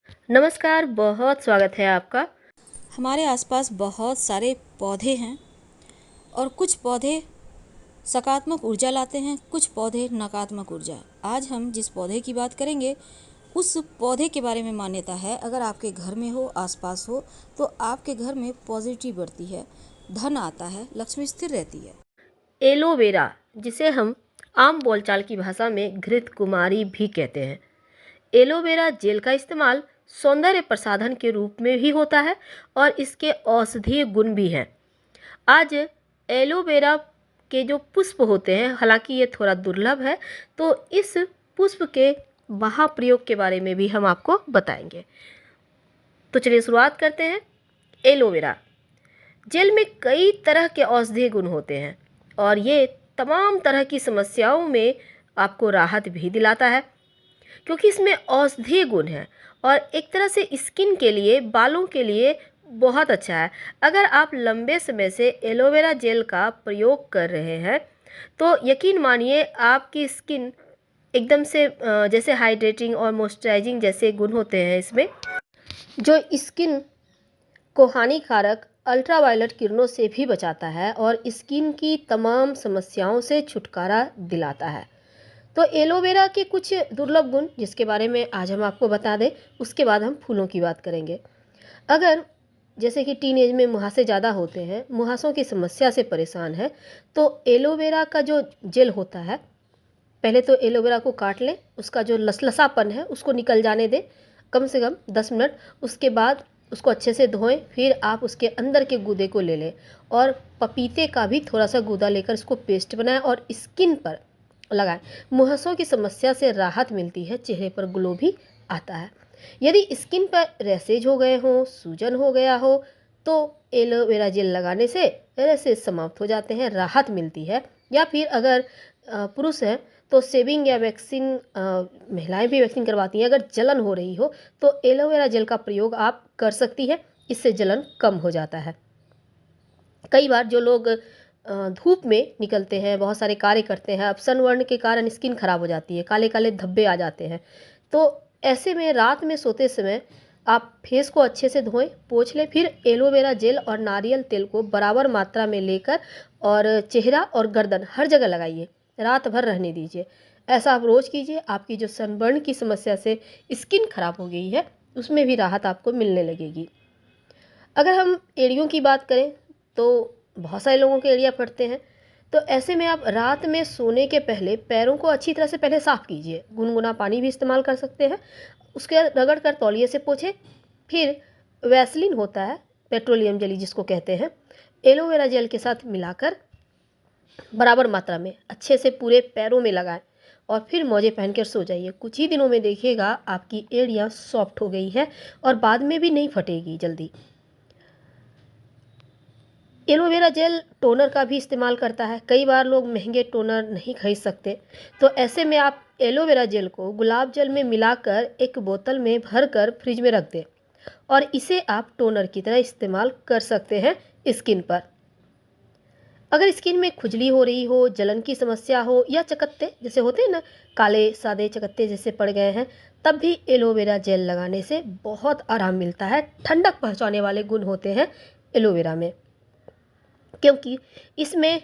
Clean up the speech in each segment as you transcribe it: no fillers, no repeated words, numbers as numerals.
नमस्कार, बहुत स्वागत है आपका। हमारे आसपास बहुत सारे पौधे हैं और कुछ पौधे सकारात्मक ऊर्जा लाते हैं, कुछ पौधे नकारात्मक ऊर्जा। आज हम जिस पौधे की बात करेंगे उस पौधे के बारे में मान्यता है, अगर आपके घर में हो, आसपास हो, तो आपके घर में पॉजिटिविटी बढ़ती है, धन आता है, लक्ष्मी स्थिर रहती है। एलोवेरा, जिसे हम आम बोलचाल की भाषा में घृत कुमारी भी कहते हैं। एलोवेरा जेल का इस्तेमाल सौंदर्य प्रसाधन के रूप में भी होता है और इसके औषधीय गुण भी हैं। आज एलोवेरा के जो पुष्प होते हैं, हालांकि ये थोड़ा दुर्लभ है, तो इस पुष्प के महाप्रयोग के बारे में भी हम आपको बताएंगे। तो चलिए शुरुआत करते हैं। एलोवेरा जेल में कई तरह के औषधीय गुण होते हैं और ये तमाम तरह की समस्याओं में आपको राहत भी दिलाता है, क्योंकि इसमें औषधीय गुण है और एक तरह से स्किन के लिए, बालों के लिए बहुत अच्छा है। अगर आप लंबे समय से एलोवेरा जेल का प्रयोग कर रहे हैं तो यकीन मानिए आपकी स्किन एकदम से जैसे हाइड्रेटिंग और मॉइस्चराइजिंग जैसे गुण होते हैं इसमें, जो स्किन को हानिकारक अल्ट्रावायलेट किरणों से भी बचाता है और स्किन की तमाम समस्याओं से छुटकारा दिलाता है। तो एलोवेरा के कुछ दुर्लभ गुण जिसके बारे में आज हम आपको बता दें, उसके बाद हम फूलों की बात करेंगे। अगर जैसे कि टीन एज में मुहासे ज़्यादा होते हैं, मुहासों की समस्या से परेशान है, तो एलोवेरा का जो जेल होता है, पहले तो एलोवेरा को काट लें, उसका जो लसलसापन है उसको निकल जाने दें कम से कम 10 मिनट। उसके बाद उसको अच्छे से धोएं, फिर आप उसके अंदर के गूदे को ले लें और पपीते का भी थोड़ा सा गूदा लेकर इसको पेस्ट बनाएं और स्किन पर लगाएं। मुंहासों की समस्या से राहत मिलती है, चेहरे पर ग्लो भी आता है। यदि स्किन पर रैसेज हो गए हों, सूजन हो गया हो, तो एलोवेरा जेल लगाने से रैसेज समाप्त हो जाते हैं, राहत मिलती है। या फिर अगर पुरुष हैं तो सेविंग या वैक्सीन, महिलाएं भी वैक्सीन करवाती हैं, अगर जलन हो रही हो तो एलोवेरा जेल का प्रयोग आप कर सकती है, इससे जलन कम हो जाता है। कई बार जो लोग धूप में निकलते हैं, बहुत सारे कार्य करते हैं, अब सनबर्न के कारण स्किन खराब हो जाती है, काले काले धब्बे आ जाते हैं, तो ऐसे में रात में सोते समय आप फेस को अच्छे से धोएं, पोंछ लें, फिर एलोवेरा जेल और नारियल तेल को बराबर मात्रा में लेकर और चेहरा और गर्दन हर जगह लगाइए, रात भर रहने दीजिए। ऐसा आप रोज़ कीजिए, आपकी जो सनबर्न की समस्या से स्किन खराब हो गई है उसमें भी राहत आपको मिलने लगेगी। अगर हम एड़ियों की बात करें तो बहुत सारे लोगों के एड़ियाँ फटते हैं, तो ऐसे में आप रात में सोने के पहले पैरों को अच्छी तरह से पहले साफ़ कीजिए, गुनगुना पानी भी इस्तेमाल कर सकते हैं, उसके रगड़ कर तौलिए से पोंछें। फिर वैसलीन होता है, पेट्रोलियम जेली जिसको कहते हैं, एलोवेरा जेल के साथ मिलाकर बराबर मात्रा में अच्छे से पूरे पैरों में लगाएं और फिर मोजे पहनकर सो जाइए। कुछ ही दिनों में देखिएगा आपकी एड़ियाँ सॉफ्ट हो गई है और बाद में भी नहीं फटेगी जल्दी। एलोवेरा जेल टोनर का भी इस्तेमाल करता है। कई बार लोग महंगे टोनर नहीं खरीद सकते, तो ऐसे में आप एलोवेरा जेल को गुलाब जल में मिलाकर एक बोतल में भरकर फ्रिज में रख दें और इसे आप टोनर की तरह इस्तेमाल कर सकते हैं स्किन पर। अगर स्किन में खुजली हो रही हो, जलन की समस्या हो या चकत्ते जैसे होते हैं ना, काले सादे चकत्ते जैसे पड़ गए हैं, तब भी एलोवेरा जेल लगाने से बहुत आराम मिलता है। ठंडक पहुंचाने वाले गुण होते हैं एलोवेरा में, क्योंकि इसमें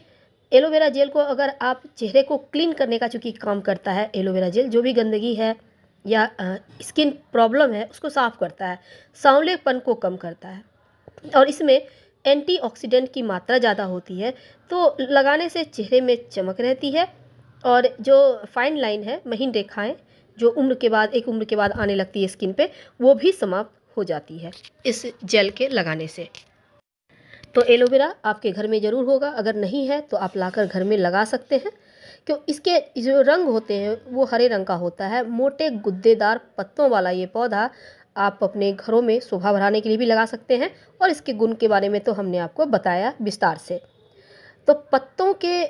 एलोवेरा जेल को अगर आप चेहरे को क्लीन करने का चूँकि काम करता है, एलोवेरा जेल जो भी गंदगी है या स्किन प्रॉब्लम है उसको साफ़ करता है, सांवलेपन को कम करता है और इसमें एंटीऑक्सीडेंट की मात्रा ज़्यादा होती है, तो लगाने से चेहरे में चमक रहती है और जो फाइन लाइन है, महीन रेखाएं जो एक उम्र के बाद आने लगती है स्किन पे, वो भी समाप्त हो जाती है इस जेल के लगाने से। तो एलोवेरा आपके घर में ज़रूर होगा, अगर नहीं है तो आप लाकर घर में लगा सकते हैं। क्यों, इसके जो रंग होते हैं वो हरे रंग का होता है। मोटे गुद्देदार पत्तों वाला ये पौधा आप अपने घरों में शोभा बढ़ाने के लिए भी लगा सकते हैं और इसके गुण के बारे में तो हमने आपको बताया विस्तार से। तो पत्तों के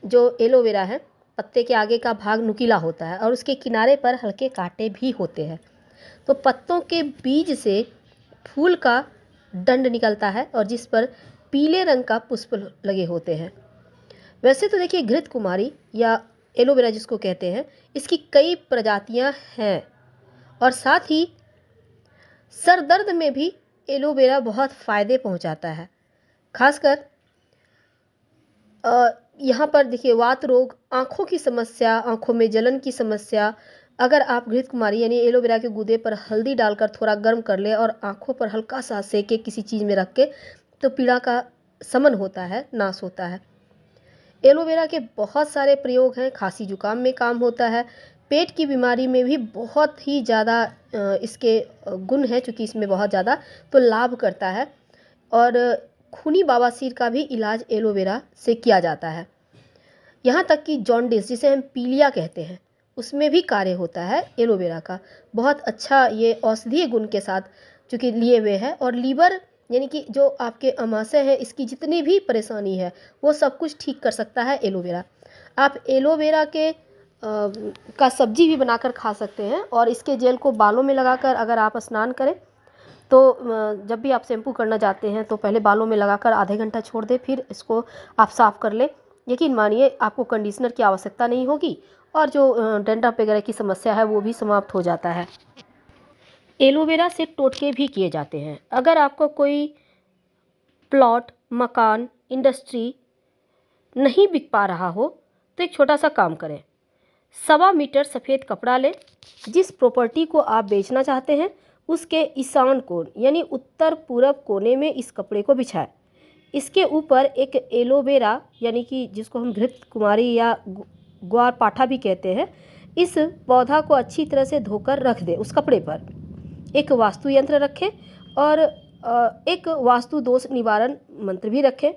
जो एलोवेरा है, पत्ते के आगे का भाग नुकीला होता है और उसके किनारे पर हल्के कांटे भी होते हैं। तो पत्तों के बीज से फूल का दंड निकलता है और जिस पर पीले रंग का पुष्प लगे होते हैं। वैसे तो देखिए, घृत कुमारी या एलोवेरा जिसको कहते हैं, इसकी कई प्रजातियां हैं और साथ ही सर दर्द में भी एलोवेरा बहुत फ़ायदे पहुंचाता है। खासकर यहाँ पर देखिए, वात रोग, आँखों की समस्या, आँखों में जलन की समस्या, अगर आप घृत कुमारी यानी एलोवेरा के गूदे पर हल्दी डालकर थोड़ा गर्म कर लें और आँखों पर हल्का सा सेके किसी चीज़ में रख के, तो पीड़ा का शमन होता है, नाश होता है। एलोवेरा के बहुत सारे प्रयोग हैं। खांसी जुकाम में काम होता है। पेट की बीमारी में भी बहुत ही ज़्यादा इसके गुण हैं, चूँकि इसमें बहुत ज़्यादा तो लाभ करता है। और खूनी बवासीर का भी इलाज एलोवेरा से किया जाता है। यहाँ तक कि जॉन्डिस, जिसे हम पीलिया कहते हैं, उसमें भी कार्य होता है एलोवेरा का। बहुत अच्छा ये औषधीय गुण के साथ चूँकि लिए हुए है। और लीवर यानी कि जो आपके अमाशय है, इसकी जितनी भी परेशानी है वो सब कुछ ठीक कर सकता है एलोवेरा। आप एलोवेरा के का सब्जी भी बनाकर खा सकते हैं। और इसके जेल को बालों में लगाकर अगर आप स्नान करें तो जब भी आप शैम्पू करना चाहते हैं तो पहले बालों में लगाकर आधे घंटा छोड़ दें, फिर इसको आप साफ़ कर लें। यकीन मानिए आपको कंडीशनर की आवश्यकता नहीं होगी और जो डैंड्रफ वगैरह की समस्या है वो भी समाप्त हो जाता है। एलोवेरा से टोटके भी किए जाते हैं। अगर आपको कोई प्लॉट, मकान, इंडस्ट्री नहीं बिक पा रहा हो तो एक छोटा सा काम करें। 1.25 मीटर सफ़ेद कपड़ा लें। जिस प्रॉपर्टी को आप बेचना चाहते हैं उसके ईशान कोण यानी उत्तर पूरब कोने में इस कपड़े को बिछाएं। इसके ऊपर एक एलोवेरा यानी कि जिसको हम घृत कुमारी या ग्वार पाठा भी कहते हैं, इस पौधा को अच्छी तरह से धोकर रख दें उस कपड़े पर। एक वास्तु यंत्र रखें और एक वास्तु दोष निवारण मंत्र भी रखें।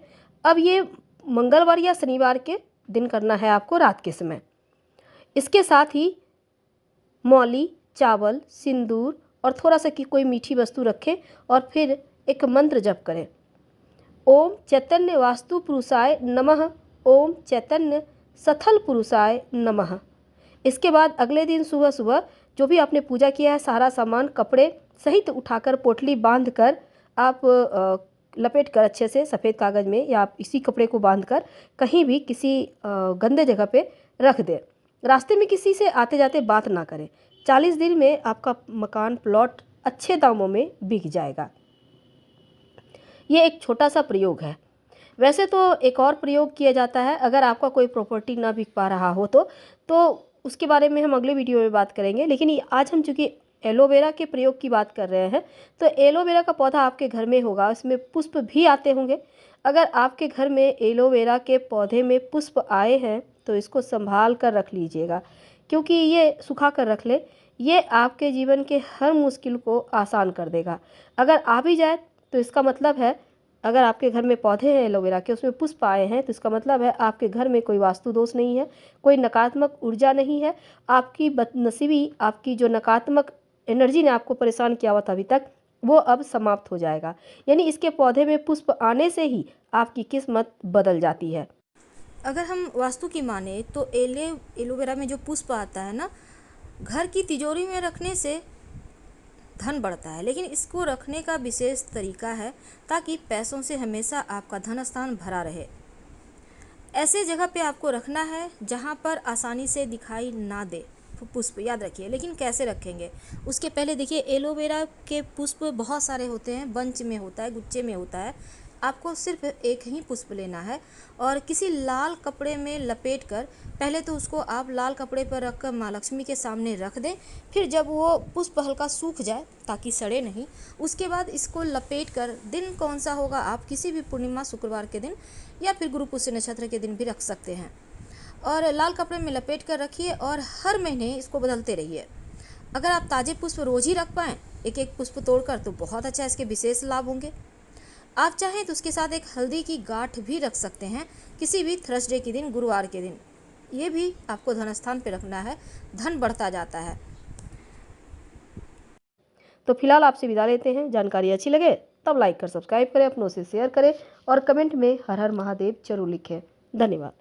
अब ये मंगलवार या शनिवार के दिन करना है आपको, रात के समय। इसके साथ ही मौली, चावल, सिंदूर और थोड़ा सा की कोई मीठी वस्तु रखें और फिर एक मंत्र जप करें। ओम चैतन्य वास्तु पुरुषाय नमः, ओम चैतन्य सथल पुरुषाय नमः। इसके बाद अगले दिन सुबह सुबह जो भी आपने पूजा किया है सारा सामान कपड़े सहित उठाकर पोटली बांध कर आप लपेट कर अच्छे से सफ़ेद कागज़ में या आप इसी कपड़े को बांध कर कहीं भी किसी गंदे जगह पे रख दें। रास्ते में किसी से आते जाते बात ना करें। 40 दिन में आपका मकान, प्लॉट अच्छे दामों में बिक जाएगा। ये एक छोटा सा प्रयोग है। वैसे तो एक और प्रयोग किया जाता है, अगर आपका कोई प्रॉपर्टी ना बिक पा रहा हो तो उसके बारे में हम अगले वीडियो में बात करेंगे। लेकिन आज हम चूँकि एलोवेरा के प्रयोग की बात कर रहे हैं तो एलोवेरा का पौधा आपके घर में होगा, इसमें पुष्प भी आते होंगे। अगर आपके घर में एलोवेरा के पौधे में पुष्प आए हैं तो इसको संभाल कर रख लीजिएगा, क्योंकि ये सुखा कर रख ले, ये आपके जीवन के हर मुश्किल को आसान कर देगा। अगर आ भी जाए तो इसका मतलब है, अगर आपके घर में पौधे हैं एलोवेरा के, उसमें पुष्प आए हैं, तो इसका मतलब है आपके घर में कोई वास्तु दोष नहीं है, कोई नकारात्मक ऊर्जा नहीं है। आपकी बदनसीबी, आपकी जो नकारात्मक एनर्जी ने आपको परेशान किया हुआ था अभी तक, वो अब समाप्त हो जाएगा। यानी इसके पौधे में पुष्प आने से ही आपकी किस्मत बदल जाती है। अगर हम वास्तु की माने तो एलोवेरा में जो पुष्प आता है ना, घर की तिजोरी में रखने से धन बढ़ता है, लेकिन इसको रखने का विशेष तरीका है ताकि पैसों से हमेशा आपका धन स्थान भरा रहे। ऐसे जगह पे आपको रखना है जहाँ पर आसानी से दिखाई ना दे पुष्प, याद रखिए। लेकिन कैसे रखेंगे उसके पहले देखिए, एलोवेरा के पुष्प बहुत सारे होते हैं, बंच में होता है, गुच्छे में होता है। आपको सिर्फ एक ही पुष्प लेना है और किसी लाल कपड़े में लपेट कर पहले तो उसको आप लाल कपड़े पर रखकर माँ लक्ष्मी के सामने रख दें। फिर जब वो पुष्प हल्का सूख जाए ताकि सड़े नहीं, उसके बाद इसको लपेट कर, दिन कौन सा होगा, आप किसी भी पूर्णिमा, शुक्रवार के दिन या फिर गुरु पुष्य नक्षत्र के दिन भी रख सकते हैं। और लाल कपड़े में लपेट कर रखिए और हर महीने इसको बदलते रहिए। अगर आप ताज़े पुष्प रोज़ ही रख पाएँ एक एक पुष्प तोड़कर तो बहुत अच्छा, इसके विशेष लाभ होंगे। आप चाहें तो उसके साथ एक हल्दी की गांठ भी रख सकते हैं किसी भी थर्सडे के दिन, गुरुवार के दिन। ये भी आपको धन स्थान पे रखना है, धन बढ़ता जाता है। तो फिलहाल आपसे विदा लेते हैं। जानकारी अच्छी लगे तब लाइक कर सब्सक्राइब करें, अपनों से शेयर करें और कमेंट में हर हर महादेव जरूर लिखें। धन्यवाद।